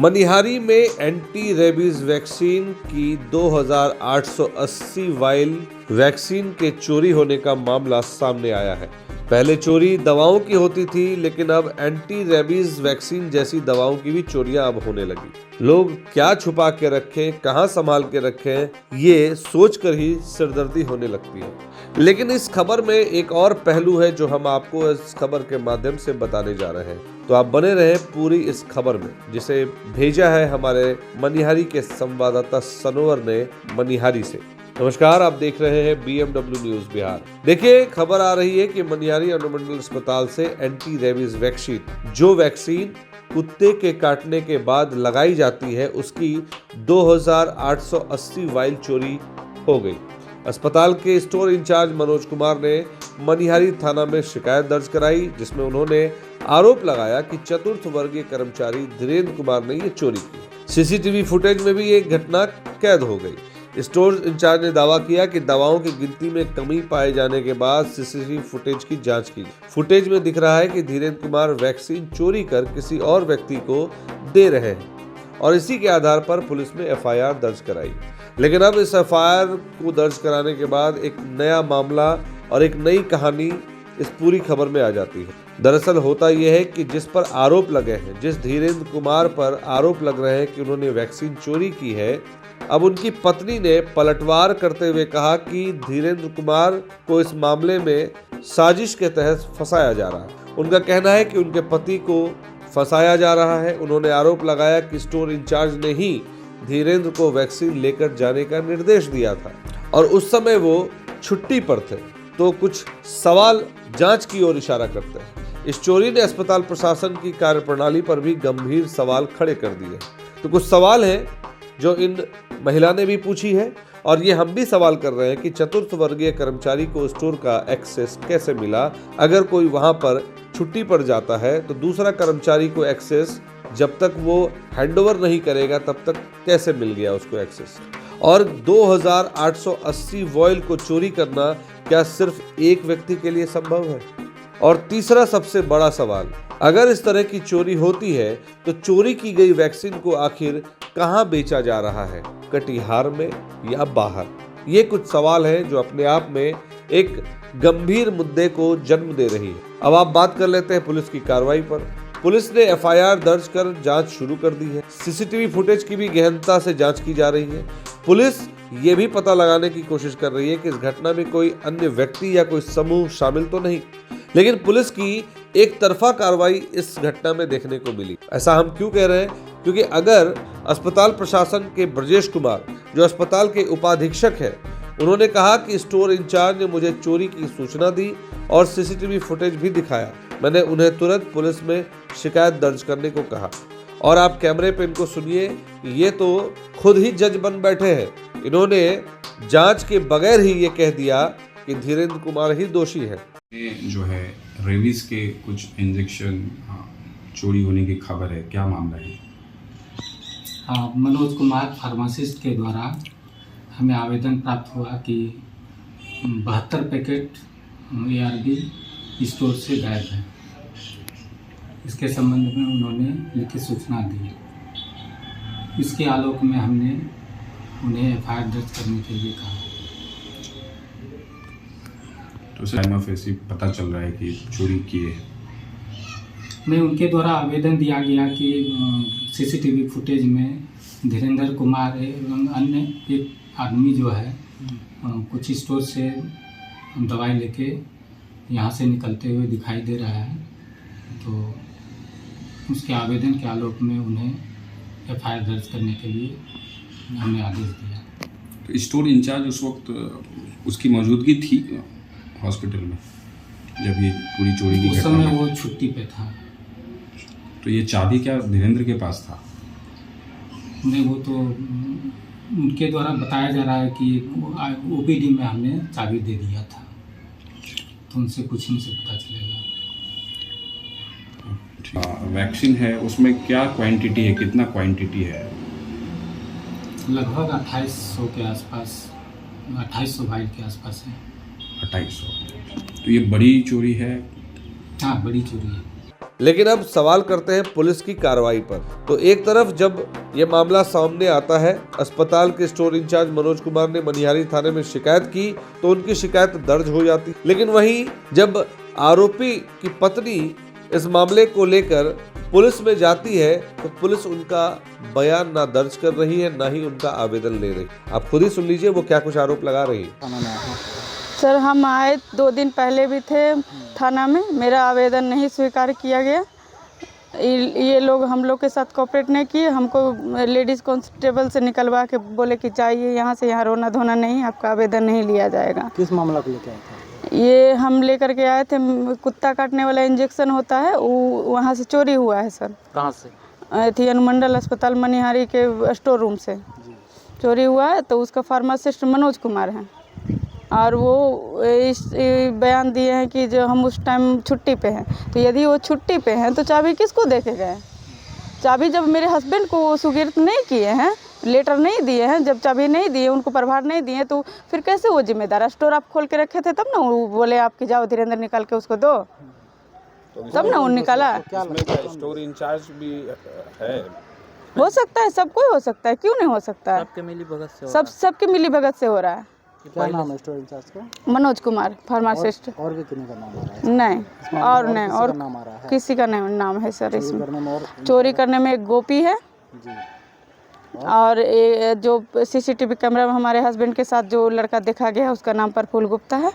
मनिहारी में anti rabies vaccine की 2880 while vaccine के चोरी होने का मामला सामने आया है। पहले चोरी दवाओं की होती थी, लेकिन अब एंटी रेबीज वैक्सीन जैसी दवाओं की भी चोरियां अब होने लगी। लोग क्या छुपा के रखें, कहां संभाल के रखें, ये सोचकर ही सिरदर्दी होने लगती है। लेकिन इस खबर में एक और पहलू है जो हम आपको इस खबर के माध्यम से बताने जा रहे हैं, तो आप बने रहें पूरी इस खबर में, जिसे भेजा है हमारे मनिहारी के संवाददाता सनोवर ने मनिहारी से। नमस्कार, आप देख रहे हैं BMW न्यूज बिहार। देखिए, खबर आ रही है कि मनिहारी अनुमंडल अस्पताल से एंटी रेबीज वैक्सीन, जो वैक्सीन कुत्ते के काटने के बाद लगाई जाती है, उसकी 2880 वाइल चोरी हो गई। अस्पताल के स्टोर इंचार्ज मनोज कुमार ने मनिहारी थाना में शिकायत दर्ज कराई, जिसमें उन्होंने आरोप लगाया कि चतुर्थ वर्गीय कर्मचारी धीरेन्द्र कुमार ने ये चोरी की। सीसीटीवी फुटेज में भी ये घटना कैद हो गई। स्टोर इंचार्ज ने दावा किया कि दवाओं की गिनती में कमी पाए जाने के बाद सीसीटीवी फुटेज की जांच की। फुटेज में दिख रहा है कि धीरेन्द्र कुमार वैक्सीन चोरी कर किसी और व्यक्ति को दे रहे हैं और इसी के आधार पर पुलिस ने एफआईआर दर्ज कराई। लेकिन अब इस एफआईआर को दर्ज कराने के बाद एक नया मामला और एक नई कहानी इस पूरी खबर में आ जाती है। दरअसल होता यह है कि जिस पर आरोप लगे हैं, जिस धीरेन्द्र कुमार पर आरोप लग रहे हैं कि उन्होंने वैक्सीन चोरी की है, अब उनकी पत्नी ने पलटवार करते हुए कहा कि धीरेन्द्र कुमार को इस मामले में साजिश के तहत फंसाया जा रहा है। उनका कहना है कि उनके पति को फंसाया जा रहा है। उन्होंने आरोप लगाया कि स्टोर इंचार्ज ने ही धीरेन्द्र को वैक्सीन लेकर जाने का निर्देश दिया था और उस समय वो छुट्टी पर थे, तो कुछ सवाल जांच की ओर इशारा करते हैं। इस चोरी ने अस्पताल प्रशासन की कार्यप्रणाली पर भी गंभीर सवाल खड़े कर दिए। तो कुछ सवाल हैं जो इन महिला ने भी पूछी है और ये हम भी सवाल कर रहे हैं कि चतुर्थ वर्गीय कर्मचारी को स्टोर का एक्सेस कैसे मिला। अगर कोई वहां पर छुट्टी पर जाता है तो दूसरा कर्मचारी को एक्सेस जब तक वो हैंडओवर नहीं करेगा तब तक कैसे मिल गया उसको एक्सेस। और 2880 वॉइल को चोरी करना क्या सिर्फ एक व्यक्ति के लिए संभव है? और तीसरा सबसे बड़ा सवाल, अगर इस तरह की चोरी होती है तो चोरी की गई वैक्सीन को आखिर कहां बेचा जा रहा है, कटिहार में या बाहर? ये कुछ सवाल हैं जो अपने आप में एक गंभीर मुद्दे को जन्म दे रही है। अब आप बात कर लेते हैं पुलिस की कार्रवाई पर। पुलिस ने एफआईआर दर्ज कर जांच शुरू कर दी है। सीसीटीवी फुटेज की भी गहनता से जांच की जा रही है। पुलिस ये भी पता लगाने की कोशिश कर रही है कि इस घटना में कोई अन्य व्यक्ति या कोई समूह शामिल तो नहीं। लेकिन पुलिस की एक तरफा कार्रवाई इस घटना में देखने को मिली। ऐसा हम क्यों कह रहे हैं? क्योंकि अगर अस्पताल प्रशासन के ब्रजेश कुमार, जो अस्पताल के उपाधीक्षक है, उन्होंने कहा कि स्टोर इंचार्ज ने मुझे चोरी की सूचना दी और सीसीटीवी फुटेज भी दिखाया, मैंने उन्हें तुरंत पुलिस में शिकायत दर्ज करने को कहा। और आप कैमरे पे इनको सुनिए, ये तो खुद ही जज बन बैठे हैं। इन्होंने जांच के बगैर ही ये कह दिया कि धीरेन्द्र कुमार ही दोषी है। जो है रेबीज के कुछ इंजेक्शन चोरी होने की खबर है, क्या मामला है? मनोज कुमार फार्मासिस्ट के द्वारा हमें आवेदन प्राप्त हुआ कि 72 पैकेट ARV स्टोर से गायब है। इसके संबंध में उन्होंने लिखित सूचना दी। इसके आलोक में हमने उन्हें एफआईआर दर्ज करने के लिए कहा। तो टाइम ऑफ ऐसी पता चल रहा है कि चोरी किए मैं उनके द्वारा आवेदन दिया गया कि सीसीटीवी फुटेज में धीरेन्द्र कुमार एवं अन्य एक आदमी जो है कुछ स्टोर से दवाई लेके यहाँ से निकलते हुए दिखाई दे रहा है, तो उसके आवेदन के आलोक में उन्हें एफआईआर दर्ज करने के लिए हमने आदेश दिया। तो स्टोर इंचार्ज उस वक्त उसकी मौजूदगी थी हॉस्पिटल में जब ये पूरी चोरी की उस समय वो छुट्टी पे था। तो ये चाबी क्या धीरेन्द्र के पास था? नहीं, वो तो उनके द्वारा बताया जा रहा है कि OPD में हमने चाबी दे दिया था, तो उनसे पूछने से पता चलेगा। वैक्सीन है, उसमें क्या क्वांटिटी है, कितना क्वांटिटी है? लगभग 2800 के आसपास, 2800 वाइल के आसपास है। 2800। तो ये बड़ी चोरी है? हाँ, बड़ी चोरी है। लेकिन अब सवाल करते हैं पुलिस की कार्रवाई पर। तो एक तरफ जब ये मामला सामने आता है, अस्पताल के स्टोर इंचार्ज मनोज कुमार ने मनिहारी थाने में शिकायत की तो उनकी शिकायत दर्ज हो जाती, लेकिन वहीं जब आरोपी की पत्नी इस मामले को लेकर पुलिस में जाती है तो पुलिस उनका बयान ना दर्ज कर रही है, ना ही उनका आवेदन ले रही। आप खुद ही सुन लीजिए वो क्या कुछ आरोप लगा रही है। सर, हम आए 2 दिन पहले भी थे थाना में, मेरा आवेदन नहीं स्वीकार किया गया। ये लोग हम लोग के साथ कोऑपरेट नहीं किए, हमको लेडीज़ कांस्टेबल से निकलवा के बोले कि जाइए यहाँ से, यहाँ रोना धोना नहीं, आपका आवेदन नहीं लिया जाएगा। किस मामला को लेकर आए थे? ये हम लेकर के आए थे, कुत्ता काटने वाला इंजेक्शन होता है, वो वहाँ से चोरी हुआ है सर। कहाँ से? थी अनुमंडल अस्पताल मनिहारी के स्टोर रूम से चोरी हुआ है। तो उसका फार्मासिस्ट मनोज कुमार है और वो इस बयान दिए हैं कि जो हम उस टाइम छुट्टी पे हैं, तो यदि वो छुट्टी पे हैं तो चाबी किसको दे के गए? चाबी जब मेरे हस्बैंड को वो सुगिर्द नहीं किए हैं, लेटर नहीं दिए हैं, जब चाबी नहीं दिए, उनको प्रभार नहीं दिए, तो फिर कैसे वो जिम्मेदार? स्टोर आप खोल के रखे थे तब ना वो बोले आपकी जाओ धीरेन्द्र निकाल के उसको दो, तब ना वो निकाला। स्टोर इंचार्ज भी है, हो सकता है, सब कोई हो सकता है, क्यों नहीं हो सकता है? सबके मिली भगत से सबके मिली भगत से हो रहा है। क्या नाम है स्टोर इंचार्ज का? मनोज कुमार फार्मासिस्ट। और भी किसी का नाम आ रहा है? नहीं, और नहीं, और नाम आ रहा है? किसी का नहीं नाम है सर इसमें। करने में और चोरी करने में एक गोपी है जी, और जो सीसीटीवी कैमरा में हमारे हस्बैंड के साथ जो लड़का देखा गया उसका नाम प्रफुल्ल गुप्ता है।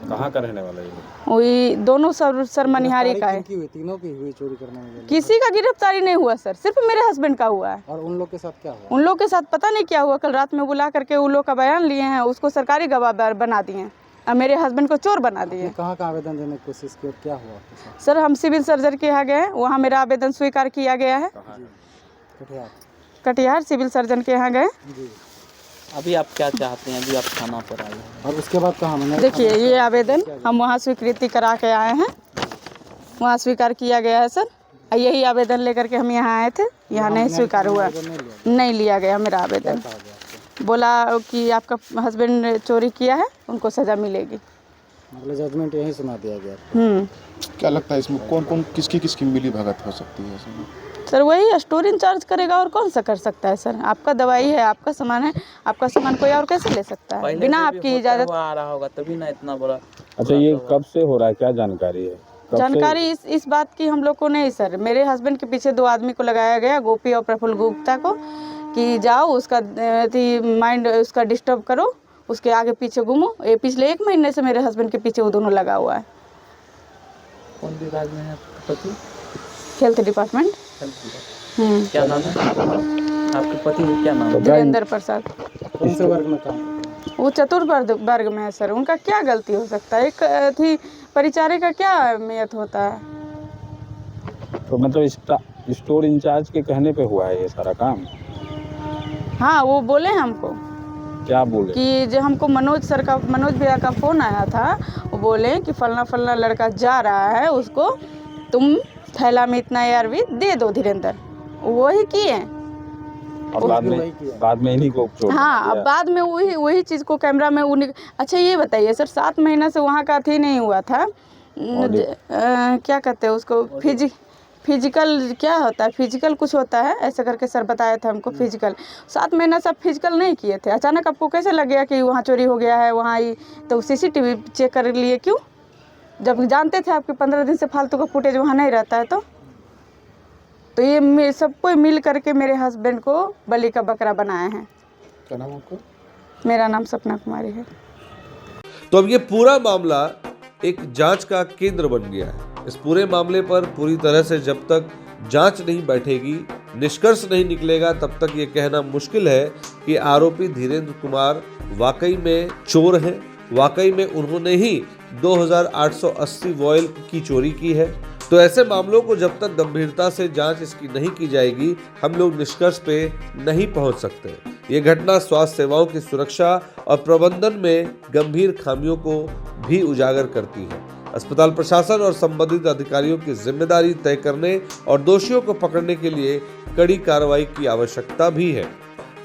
कहाँ का रहने वाला है? वही दोनों सर मनिहारी का है। तीनों की हुई चोरी करने में? किसी का गिरफ्तारी नहीं हुआ सर, सिर्फ मेरे हस्बैंड का हुआ है। और उन लोग के साथ क्या हुआ? उन लोग के साथ पता नहीं क्या हुआ, कल रात में बुला करके उन लोग का बयान लिए हैं, उसको सरकारी गवाह बना दिए और मेरे हस्बैंड को चोर बना दिए। कहाँ का आवेदन देने की कोशिश की, क्या हुआ? सर, हम सिविल सर्जन के यहाँ गए हैं, वहाँ मेरा आवेदन स्वीकार किया गया है। कटिहार सिविल सर्जन के यहाँ गए। अभी आप क्या चाहते हैं? अभी आप थाना पर आए हैं और उसके बाद कहाँ? मैंने देखिए ये आवेदन हम वहाँ स्वीकृति करा के आए हैं, वहाँ स्वीकार किया गया है सर। यही आवेदन लेकर के हम यहाँ आए थे, यहाँ नहीं स्वीकार हुआ, नहीं लिया गया मेरा आवेदन। बोला कि आपका हस्बैंड चोरी किया है, उनको सज़ा मिलेगी। मतलब जजमेंट यही सुना दिया गया। क्या लगता है इसमें कौन कौन किसकी मिली भगत हो सकती है इसमें? सर वही स्टोर इंचार्ज करेगा, और कौन सा कर सकता है सर? आपका दवाई है, आपका सामान है, आपका सामान कोई और कैसे ले सकता है बिना आपकी इजाज़त? आ रहा होगा तभी ना इतना बड़ा। अच्छा, ये कब से हो रहा है, क्या जानकारी है? जानकारी इस बात की हम लोग को नहीं सर। मेरे हस्बैंड के पीछे 2 आदमी को लगाया गया, गोपी और प्रफुल्ल गुप्ता को, कि जाओ उसका माइंड उसका डिस्टर्ब करो, उसके आगे पीछे घूमो। ये पिछले 1 महीने से मेरे हस्बैंड के पीछे वो दोनों लगा हुआ है। कौन विभाग में है आपके पति? Health department. क्या नाम है आपके पति? क्या नाम है? धीरेन्द्र प्रसाद। कौन से वर्ग में काम करते हैं? वो चतुर्थ वर्ग में है सर। उनका क्या गलती हो सकता है? एक थी परिचारिका का क्या अहमियत होता है? तो मतलब स्टोर इंचार्ज के कहने पे हुआ है ये सारा काम? हाँ, वो बोले हमको। क्या बोले? कि जो हमको मनोज भैया का फ़ोन आया था, वो बोले कि फलना लड़का जा रहा है, उसको तुम थैला में इतना ARV दे दो धीरेन्द्र। वही किए। और बाद में इन्हीं को छोड़ हाँ, अब बाद में वही चीज़ को कैमरा में उन्हीं। अच्छा ये बताइए सर, 7 महीना से वहाँ का अथी नहीं हुआ था, क्या कहते हैं उसको, फिजिकल क्या होता है, फिजिकल कुछ होता है ऐसा करके सर बताया था हमको। फिजिकल 7 महीना से आप फिजिकल नहीं किए थे, अचानक आपको कैसे लग गया कि वहाँ चोरी हो गया है? वहाँ ही तो CCTV चेक कर लिए क्यों, जब जानते थे आपके 15 दिन से फालतू का फुटेज वहाँ नहीं रहता है? तो ये सब कोई मिल करके मेरे हस्बैंड को बलि का बकरा बनाए हैं। क्या नाम आपको? मेरा नाम सपना कुमारी है। तो अब ये पूरा मामला एक जांच का केंद्र बन गया है। इस पूरे मामले पर पूरी तरह से जब तक जांच नहीं बैठेगी, निष्कर्ष नहीं निकलेगा, तब तक ये कहना मुश्किल है कि आरोपी धीरेन्द्र कुमार वाकई में चोर हैं, वाकई में उन्होंने ही 2880 वॉयल की चोरी की है। तो ऐसे मामलों को जब तक गंभीरता से जांच इसकी नहीं की जाएगी, हम लोग निष्कर्ष पे नहीं पहुंच सकते। ये घटना स्वास्थ्य सेवाओं की सुरक्षा और प्रबंधन में गंभीर खामियों को भी उजागर करती है। अस्पताल प्रशासन और संबंधित अधिकारियों की जिम्मेदारी तय करने और दोषियों को पकड़ने के लिए कड़ी कार्रवाई की आवश्यकता भी है।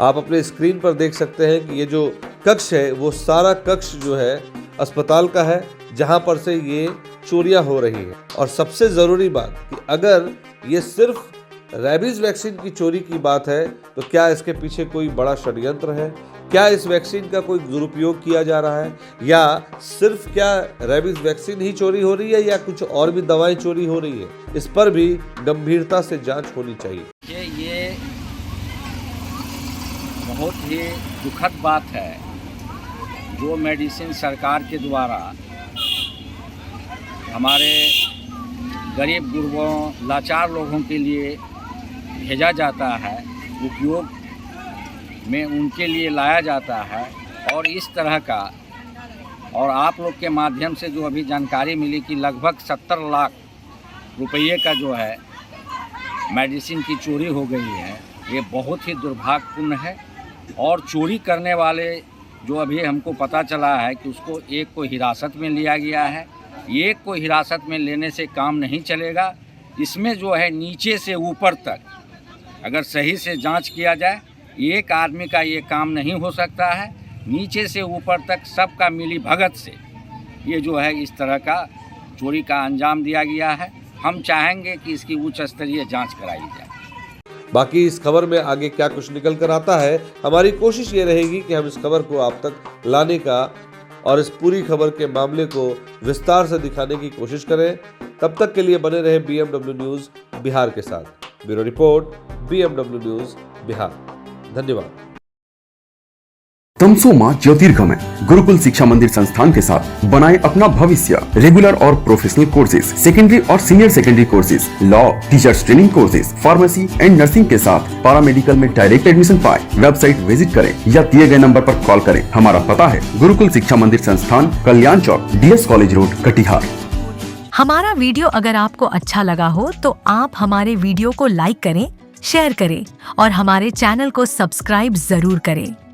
आप अपने स्क्रीन पर देख सकते हैं कि ये जो कक्ष है वो सारा कक्ष जो है अस्पताल का है, जहां पर से ये चोरियां हो रही हैं। और सबसे जरूरी बात कि अगर ये सिर्फ रेबीज वैक्सीन की चोरी की बात है तो क्या इसके पीछे कोई बड़ा षड्यंत्र है? क्या इस वैक्सीन का कोई दुरुपयोग किया जा रहा है, या सिर्फ क्या रेबीज वैक्सीन ही चोरी हो रही है या कुछ और भी दवाएं चोरी हो रही है? इस पर भी गंभीरता से जांच होनी चाहिए। ये बहुत ही दुखद बात है जो मेडिसिन सरकार के द्वारा हमारे गरीब गुरबों लाचार लोगों के लिए भेजा जाता है, उपयोग में उनके लिए लाया जाता है, और इस तरह का, और आप लोग के माध्यम से जो अभी जानकारी मिली कि लगभग 70 लाख रुपये का जो है मेडिसिन की चोरी हो गई है, ये बहुत ही दुर्भाग्यपूर्ण है। और चोरी करने वाले जो अभी हमको पता चला है कि उसको एक को हिरासत में लिया गया है। एक को हिरासत में लेने से काम नहीं चलेगा, इसमें जो है नीचे से ऊपर तक अगर सही से जांच किया जाए, एक आदमी का ये काम नहीं हो सकता है। नीचे से ऊपर तक सबका मिली भगत से ये जो है इस तरह का चोरी का अंजाम दिया गया है। हम चाहेंगे कि इसकी उच्च स्तरीय जांच कराई जाए। बाकी इस खबर में आगे क्या कुछ निकल कर आता है, हमारी कोशिश ये रहेगी कि हम इस खबर को आप तक लाने का और इस पूरी खबर के मामले को विस्तार से दिखाने की कोशिश करें। तब तक के लिए बने रहे BMW न्यूज बिहार के साथ। Bureau report, BMW news Bihar. धन्यवाद। तमसोमा ज्योतिर्गमय गुरुकुल शिक्षा मंदिर संस्थान के साथ बनाए अपना भविष्य। रेगुलर और प्रोफेशनल कोर्सेज, सेकेंडरी और senior secondary courses, law, teachers training courses, pharmacy and nursing के साथ पैरामेडिकल में डायरेक्ट एडमिशन पाए। वेबसाइट विजिट करें या दिए गए नंबर पर कॉल करें। हमारा पता है गुरुकुल शिक्षा मंदिर संस्थान, कल्याण चौक, DS कॉलेज रोड, कटिहार। हमारा वीडियो अगर आपको अच्छा लगा हो तो आप हमारे वीडियो को लाइक करें, शेयर करें और हमारे चैनल को सब्सक्राइब जरूर करें।